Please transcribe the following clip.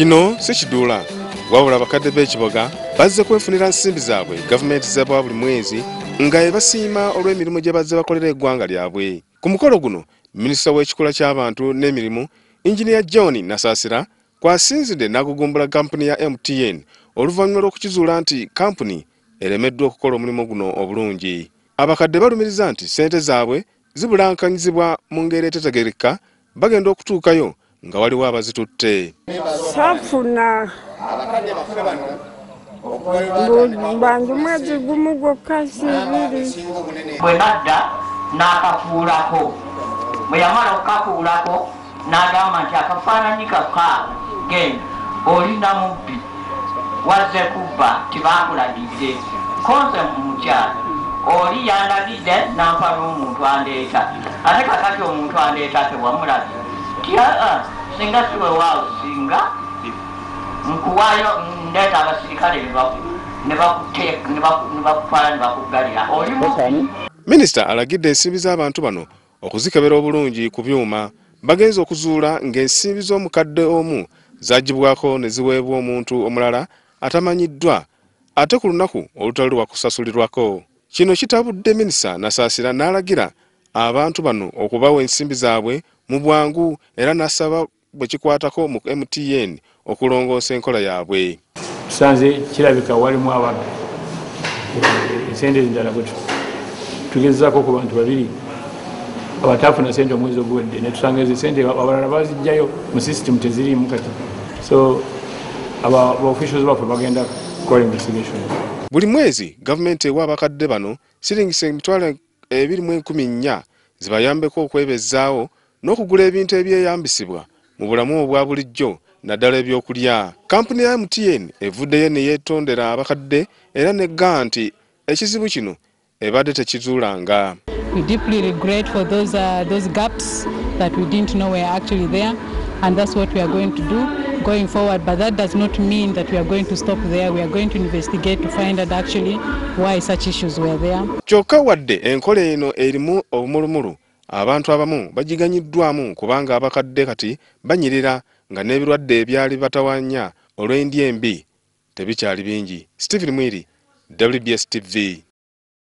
Kino si kiduula wabula abakadde b'ekiboga bazze kwefunira nsimbi zaabwe gavumenti z'ebwa buli mwezi nga ebasiima olw'emirimu gye bazze bakolera eggwanga lyabwe. Ku mukolo guno Minisita w'ekikula ky'abantu n'emirimu Injiniya John Nasaasira kwasinzidde n'agugumbula kkampuni ya MTN oluvannyuma lw'okukizuula nti kkampuni eremeddwa okukola omulimu guno obulungi. Abakadde balumiriza nti ssente zaabwe zibulankanyizibwa mu ngeri etetegerekeka bagenda okutuukayo nga waliwo abazitutte. Safuna bantu mwezi gumu gwokka sibiri. Bwe nadda n'akafuulako, bwe yamala okukafuulako n'agamba nti akafaananyi kakaawe genda olina mubbi wazze kubba tibaakulagidde konze mu mukyala oli yandagidde n'ampa n'omuntu andeeta ate kakati omuntu andeeta tewamulabye tya singa siwe waawo singa nkuwaayo ndeeta abasirikale ne bakutwala ne bakuggalira oli mubbi. Minisita alagidde ensimbi z'abantu bano okuzikebera obulungi ku byuma bagenza okuzuula ng'ensimbi z'omukadde omu zagibwako ne ziweebwa omuntu omulala atamanyiddwa ate ku lunaku olutali lwa kusasulirwako. Kino kitabudde Minisita Nasaasira n'alagira abantu bano okubawa ensimbi zaabwe mu bwangu era n'asaba bwe kikwatako mu MTN okulongoosa enkola yaabwe. Tusanze kirabika walimu abantu ensente endala bwe tugezaako ku bantu babiri abataafuna ssente omwezi oguwedde ne tusanga ezo ssente abalala bazijjayo mu system teziriimu kati, so aba officials baffe bagenda kukola investigation. Buli mwezi gavumenti ewa abakadde bano siringisa emitwalo 214 zibayambeko okwebezzaawo n'okugula ebintu ebyeyambisibwa mu bulamu obwa bulijjo naddala ebyokulya. Kkampuni ya MTN evuddeyo ne yeetondera abakadde era negga nti ekizibu kino ebadde tekizuulanga. We deeply regret for those gaps that we didn't know were actually there, and that's what we are going to do going forward. But that does not mean that we are going to stop there. We are going to investigate to find out actually why such issues were there. Kyokka wadde enkola eno erimu obumulumulu, abantu abamu bagiganyiddwamu kubanga abakadde kati banyirira nga n'ebirwadde ebyali batawanya olw'endya embi tebikyali bingi. Stephen Mwiri, WBS TV.